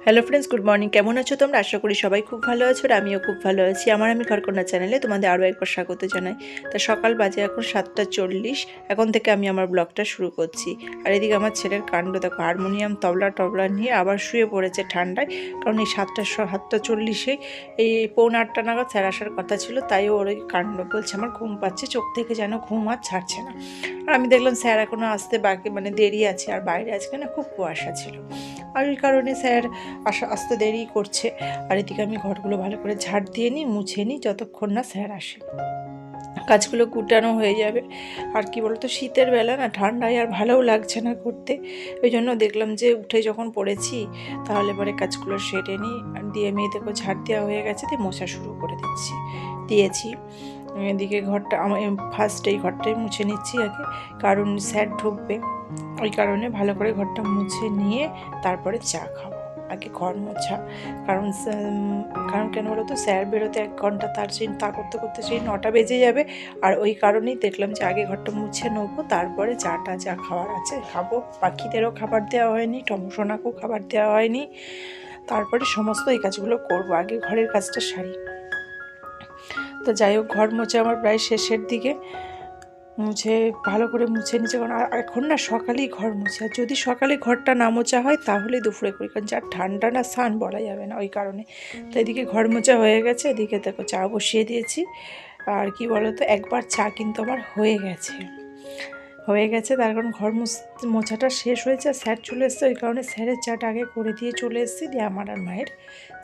Hello friends, good morning. কেমন আছো তোমরা? আশা করি সবাই খুব ভালো আছো আর আমিও খুব ভালো আছি। আমি ঘরকন্যা চ্যানেলে তোমাদের আরও একবার স্বাগত জানাই। তা সকাল বাজে এখন 7:40। এখন থেকে আমি আমার ব্লগটা শুরু করছি। আর এদিকে আমার ছেলের কাণ্ড দেখো, হারমোনিয়াম তবলা নিয়ে আবার শুয়ে পড়েছে ঠান্ডায়। কারণ এই 7:40 এই 7:45 নাগাদ স্যার আসার কথা ছিল, তাই ওর ওই কাণ্ড বলছে আমার ঘুম পাচ্ছে, চোখ থেকে যেন ঘুম আর ছাড়ছে না। আর আমি দেখলাম স্যার এখনও আসতে বাকি দেরি আছে, আর বাইরে আজকে না খুব কুয়াশা ছিল, আর এই কারণে স্যার আসতে দেরি করছে। আর এদিকে আমি ঘরগুলো ভালো করে ঝাড় দিয়ে নিই, মুছে নিই যতক্ষণ না স্যার আসে, কাজগুলো গুটানো হয়ে যাবে। আর কি বলতো, শীতের বেলা না ঠান্ডায় আর ভালোও লাগছে না করতে। ওই জন্য দেখলাম যে উঠে যখন পড়েছি তাহলে পরে কাজগুলো সেরে নিই। আর দিয়ে মেয়েদেরকে ঝাড় দেওয়া হয়ে গেছে, দিয়ে মোছা শুরু করে দিয়েছি। এদিকে ঘরটা আমার ফার্স্ট এই ঘরটাই মুছে নিচ্ছি আগে, কারণ স্যার ঢুকবে। ওই কারণে ভালো করে ঘরটা মুছে নিয়ে তারপরে চা খাবো। আগে ঘর মোছা, কারণ কেন বলো তো, স্যার বেরোতে 1 ঘন্টা, তা করতে করতে সেই 9টা বেজে যাবে। আর ওই কারণেই দেখলাম যে আগে ঘরটা মুছে নেবো, তারপরে যা খাওয়ার আছে খাবো। পাখিদেরও খাবার দেওয়া হয়নি, টমসোনাকেও খাবার দেওয়া হয়নি, তারপরে সমস্ত এই কাজগুলো করবো। আগে ঘরের কাজটা সারি। তো যাই হোক, ঘর মোছা আমার প্রায় শেষের দিকে। ভালো করে মুছে নিচ্ছে, কারণ এখন না সকালেই ঘর মুছে। আর যদি সকালে ঘরটা না মোছা হয় তাহলে দুপুরে করি, কারণ যা ঠান্ডা না স্নান বলা যাবে না ওই কারণে। তো এদিকে ঘর মোছা হয়ে গেছে, এদিকে দেখো চা বসিয়ে দিয়েছি। আর কি বলো তো, একবার চা কিন্তু আমার হয়ে গেছে তার কারণ ঘর মোছাটা শেষ হয়েছে, স্যার চলে এসছে। ওই কারণে স্যারের চাটা আগে করে দিয়ে চলে এসেছি, দিয়ে আমার আর মায়ের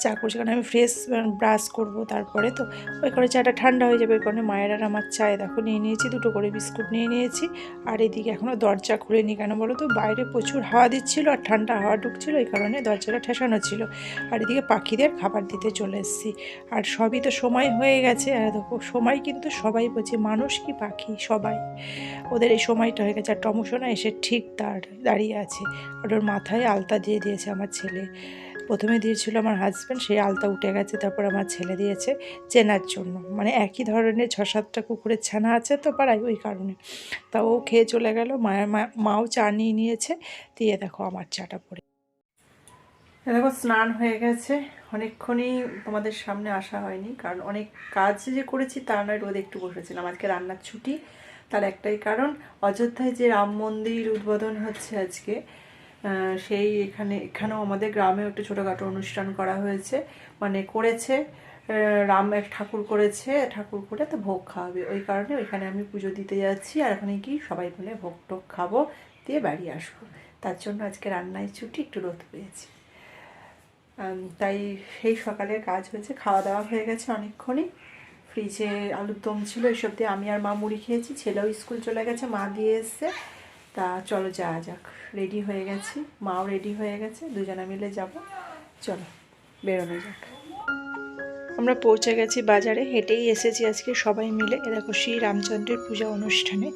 চা করছি, কারণ আমি ফ্রেশ ব্রাশ করবো তারপরে। তো ওই কারণে চাটা ঠান্ডা হয়ে যাবে, ওই কারণে মায়ের আর আমার চায়ে দেখো নিয়ে নিয়েছি 2টো করে বিস্কুট নিয়ে নিয়েছি। আর এদিকে এখনও দরজা খুলে নি, কেন বলো তো, বাইরে প্রচুর হাওয়া দিচ্ছিল আর ঠান্ডা হাওয়া ঢুকছিল, এই কারণে দরজাটা ঠেসানো ছিল। আর এদিকে পাখিদের খাবার দিতে চলে এসেছি। আর সবই তো সময় হয়ে গেছে। আর দেখো, সময় কিন্তু সবাই বোঝে, মানুষ কি পাখি সবাই, ওদের এই সময়টা হয়ে গেছে। আর টমসোনা এসে ঠিক দাঁড়িয়ে আছে, আর ওর মাথায় আলতা দিয়ে দিয়েছে আমার ছেলে। প্রথমে দিয়েছিল আমার হাজব্যান্ড, সেই আলতা উঠে গেছে, তারপর আমার ছেলে দিয়েছে চেনার জন্য। একই ধরনের 6-7টা কুকুরের ছানা আছে তো পাড়ায়, ওই কারণে। তা ও খেয়ে চলে গেল, মাও চা নিয়ে নিয়েছে। দিয়ে দেখো আমার চাটা পড়ে দেখো স্নান হয়ে গেছে। অনেকক্ষণই তোমাদের সামনে আসা হয়নি, কারণ অনেক কাজ যে করেছি তা নয়, রোদে একটু বসেছিলাম। আজকে রান্নার ছুটি, তার একটাই কারণ, অযোধ্যায় যে রাম মন্দির উদ্বোধন হচ্ছে আজকে, এখানেও আমাদের গ্রামেও একটু ছোটোখাটো অনুষ্ঠান করা হয়েছে, করেছে। এক ঠাকুর করেছে, ঠাকুর করে তো ভোগ খাওয়াবে, ওই কারণে ওইখানে আমি পুজো দিতে যাচ্ছি। আর ওখানে কি সবাই মিলে ভোগ টোগ খাবো, দিয়ে বাড়ি আসবো। তার জন্য আজকে রান্নায় ছুটি, একটু রোদ পেয়েছি। তাই সেই সকালের কাজ হয়েছে, খাওয়া দাওয়া হয়ে গেছে অনেকক্ষণই। ফ্রিজে আলুর দম ছিল, এসব দিয়ে আমি আর মা মুড়ি খেয়েছি। ছেলেও স্কুল চলে গেছে, মা দিয়ে এসছে। তা চলো যাওয়া যাক, রেডি হয়ে গেছি, মাও রেডি হয়ে গেছে, দুজনে মিলে যাব। চলো বেরোনো যাক। আমরা পৌঁছে গেছি বাজারে, হেঁটেই এসেছি আজকে সবাই মিলে। এ দেখো, শ্রী রামচন্দ্রের পূজা অনুষ্ঠানে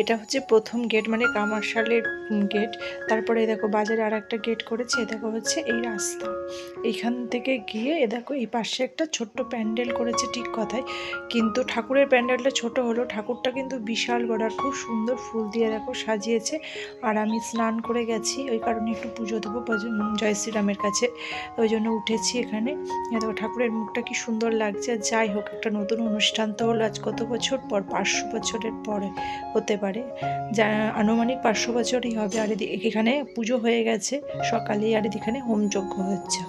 এটা হচ্ছে প্রথম গেট, কামারশালের গেট। তারপরে দেখো বাজারে আর একটা গেট করেছে। দেখো হচ্ছে এই রাস্তা, এইখান থেকে গিয়ে দেখো এই পাশে একটা ছোট্ট প্যান্ডেল করেছে, ঠিক কথাই, কিন্তু ঠাকুরের প্যান্ডেলটা ছোট হলো, ঠাকুরটা কিন্তু বিশাল বড় আর খুব সুন্দর ফুল দিয়ে দেখো সাজিয়েছে। আর আমি স্নান করে গেছি, ওই কারণে একটু পুজো দেবো জয় শ্রীরামের কাছে, ওই জন্য উঠেছি এখানে। দেখো ঠাকুরের মুখটা কি সুন্দর লাগছে। যাই হোক, একটা নতুন অনুষ্ঠান তো হলো আজ, কত বছর পর, 500 বছরের পরে হতে পারে, যা আনুমানিক 500 বছরই হবে। আর এখানে পুজো হয়ে গেছে সকালেই, আর এখানে হোমযজ্ঞ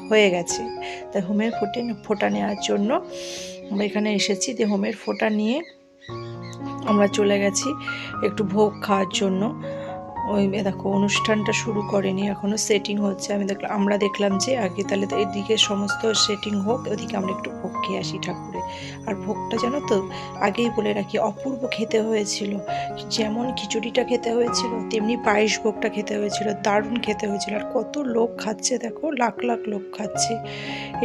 হয়ে গেছে। তাই হোমের ফোঁটা নেওয়ার জন্য আমরা এখানে এসেছি। দিয়ে হোমের ফোঁটা নিয়ে আমরা চলে গেছি একটু ভোগ খাওয়ার জন্য। ওই দেখো অনুষ্ঠানটা শুরু করেনি এখনও, সেটিং হচ্ছে। আমরা দেখলাম যে আগে তাহলে এদিকে সমস্ত সেটিং হোক, ওদিকে আমরা একটু ভোগ খেয়ে আসি ঠাকুরে। আর ভোগটা জানো তো, আগেই বলে রাখি, অপূর্ব খেতে হয়েছিল। যেমন খিচুড়িটা খেতে হয়েছিল, তেমনি পায়েস ভোগটা খেতে হয়েছিল, দারুণ খেতে হয়েছিল। আর কত লোক খাচ্ছে দেখো, লাখ লাখ লোক খাচ্ছে,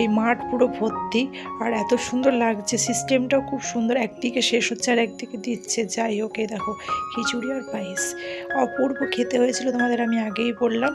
এই মাঠ পুরো ভর্তি। আর এত সুন্দর লাগছে, সিস্টেমটাও খুব সুন্দর, একদিকে শেষ হচ্ছে আর একদিকে দিচ্ছে। যাই হোক, এই দেখো খিচুড়ি আর পায়েস অপূর্ব খেতে হয়েছিল, তোমাদের আমি আগেই বললাম।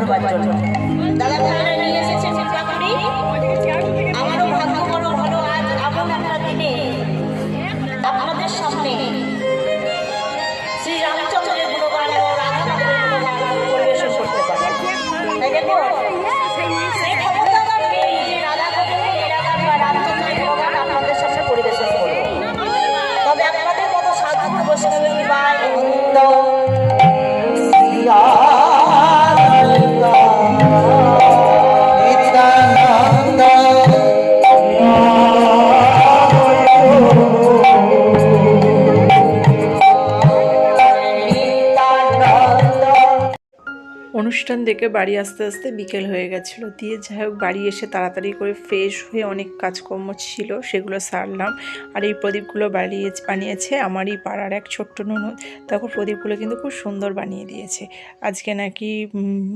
করবার জন্য। দাদা ভাইরা নিয়ে এসেছেন পাকুড়ি। আমারও ভাগ্য বড় ভালো, আজ এমন একটা দিনে আপনাদের সামনে শ্রী রামচন্দ্রের গুণগান এবং রাধা মাধবের গুণগান পরিবেশন করতে পারি। তাই দেখো সেই ক্ষমতা আমার নেই যে রাধা গোবিন্দের লীলাগান বা রামচন্দ্রের গুণগান আপনাদের সামনে পরিবেশন করবো। তবে আপনাদের মতো সাধু বৈষ্ণবী বা আনন্দ অনুষ্ঠান দেখে বাড়ি আস্তে আস্তে বিকেল হয়ে গেছিলো। দিয়ে যাই হোক বাড়ি এসে তাড়াতাড়ি করে ফ্রেশ হয়ে অনেক কাজকর্ম ছিল সেগুলো সারলাম। আর এই প্রদীপগুলো বানিয়েছে আমারই পাড়ার এক ছোট্ট ননদ। দেখো প্রদীপগুলো কিন্তু খুব সুন্দর বানিয়ে দিয়েছে। আজকে নাকি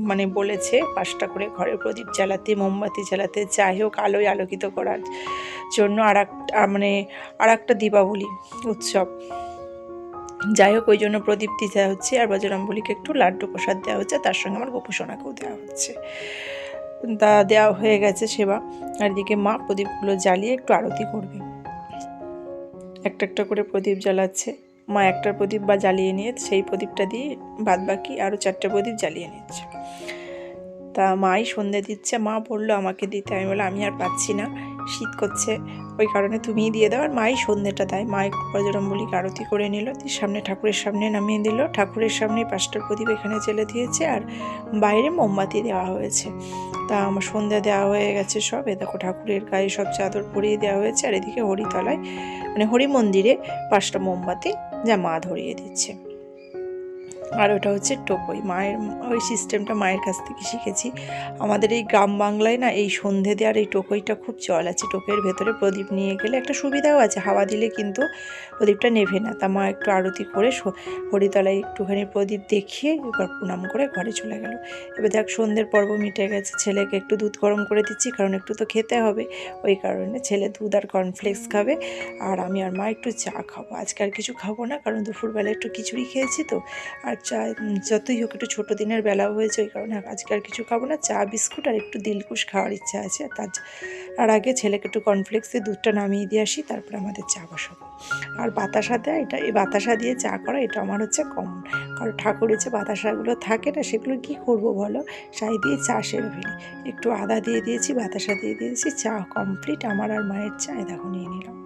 মানে বলেছে 5টা করে ঘরে প্রদীপ জ্বালাতে, মোমবাতি জ্বালাতে, যাই হোক আলোয় আলোকিত করার জন্য আর একটা দীপাবলি উৎসব। যাই হোক ওই জন্য প্রদীপ দেওয়া হচ্ছে, আর বজরংবলীকে একটু লাড্ডু প্রসাদ দেওয়া হচ্ছে, তার সঙ্গে আমার গোপুসোনাকেও দেওয়া হচ্ছে। তা দেওয়া হয়ে গেছে সেবা। আর এদিকে মা প্রদীপগুলো জ্বালিয়ে একটু আরতি করবে। একটা একটা করে প্রদীপ জ্বালাচ্ছে। মা একটা প্রদীপ জ্বালিয়ে নিয়ে সেই প্রদীপটা দিয়ে বাদ বাকি আরও 4টে প্রদীপ জ্বালিয়ে নিচ্ছে। তা মাই সন্ধে দিচ্ছে। মা বললো আমাকে দিতে, আমি বললাম আমি আর পাচ্ছি না, শীত করছে, ওই কারণে তুমিই দিয়ে দাও। আর মাই সন্ধ্যেটা দেয়। মাই বজরংবলীকে আরতি করে নিল, সামনে ঠাকুরের সামনে নামিয়ে দিল। ঠাকুরের সামনে 5টা প্রদীপ এখানে জ্বেলে দিয়েছে, আর বাইরে মোমবাতি দেওয়া হয়েছে। তা আমার সন্ধ্যা দেওয়া হয়ে গেছে সব। এ দেখো ঠাকুরের গায়ে সব চাদর পরিয়ে দেওয়া হয়েছে। আর এদিকে হরিতলায় মানে হরি মন্দিরে 5টা মোমবাতি যা মা ধরিয়ে দিচ্ছে। আর ওটা হচ্ছে টোকই। মায়ের ওই সিস্টেমটা মায়ের কাছ থেকে শিখেছি। আমাদের এই গ্রাম বাংলায় না এই সন্ধে দেওয়ার এই টোকইটা খুব চল আছে। টোকইয়ের ভেতরে প্রদীপ নিয়ে গেলে একটা সুবিধাও আছে, হাওয়া দিলে কিন্তু প্রদীপটা নেভে না। তা মা একটু আরতি করে হরিতলায় একটুখানি প্রদীপ দেখিয়ে এবার প্রণাম করে ঘরে চলে গেল। এবার দেখ সন্ধ্যের পর্ব মিটে গেছে। ছেলেকে একটু দুধ গরম করে দিচ্ছি, কারণ একটু তো খেতে হবে। ওই কারণে ছেলে দুধ আর কর্নফ্লেক্স খাবে, আর আমি আর মা একটু চা খাবো। আজকে আর কিছু খাবো না, কারণ দুপুরবেলা একটু খিচুড়ি খেয়েছি তো। আর চা যতই হোক একটু ছোটো দিনের বেলাও হয়েছে, ওই কারণে আজকে আর কিছু খাবো না। চা বিস্কুট আর একটু দিলকুশ খাওয়ার ইচ্ছা আছে। তার আগে ছেলেকে একটু কর্নফ্লেক্স দিয়ে দুধটা নামিয়ে দিয়ে আসি, তারপরে আমাদের চা বসাবো। আর বাতাসা দেয়, এই বাতাসা দিয়ে চা করা এটা আমার হচ্ছে কমন। কারণ ঠাকুরের যে বাতাসাগুলো থাকে না, সেগুলো কি করব বলো, সাই দিয়ে চা সেরে ফেলি। একটু আদা দিয়ে দিয়েছি, বাতাসা দিয়ে দিয়েছি, চা কমপ্লিট আমার আর মায়ের চা। দেখো নিয়ে নিলাম।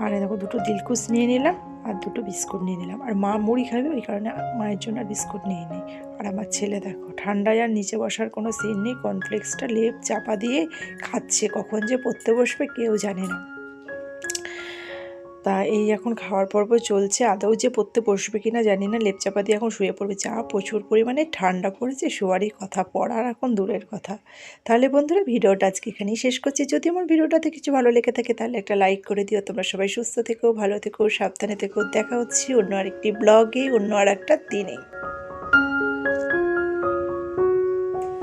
আর দেখো 2টো দিলকুশ নিয়ে নিলাম, আর 2টো বিস্কুট নিয়ে নিলাম। আর মা মুড়ি খাবে, ওই কারণে মায়ের জন্য আর বিস্কুট নিয়ে নিই। আর আমার ছেলে দেখো ঠান্ডায় আর নিচে বসার কোনো সিন নেই, কর্নফ্লেক্সটা লেপ চাপা দিয়ে খাচ্ছে। কখন যে পড়তে বসবে কেউ জানে না। তা এই এখন খাওয়ার পর্ব চলছে। আদৌ যে পড়তে বসবে কিনা জানি না, লেপ চাপা দিয়ে এখন শুয়ে পড়বে। যা প্রচুর পরিমাণে ঠান্ডা পড়েছে, শোয়ারই কথা, পড়ার এখন দূরের কথা। তাহলে বন্ধুরা ভিডিওটা আজকে এখানেই শেষ করছি। যদি আমার ভিডিওটাতে কিছু ভালো লেগে থাকে তাহলে একটা লাইক করে দিও। তোমরা সবাই সুস্থ থেকো, ভালো থেকো, সাবধানে থেকো। দেখা হচ্ছে অন্য আরেকটি ব্লগে, অন্য আর একটা দিনে।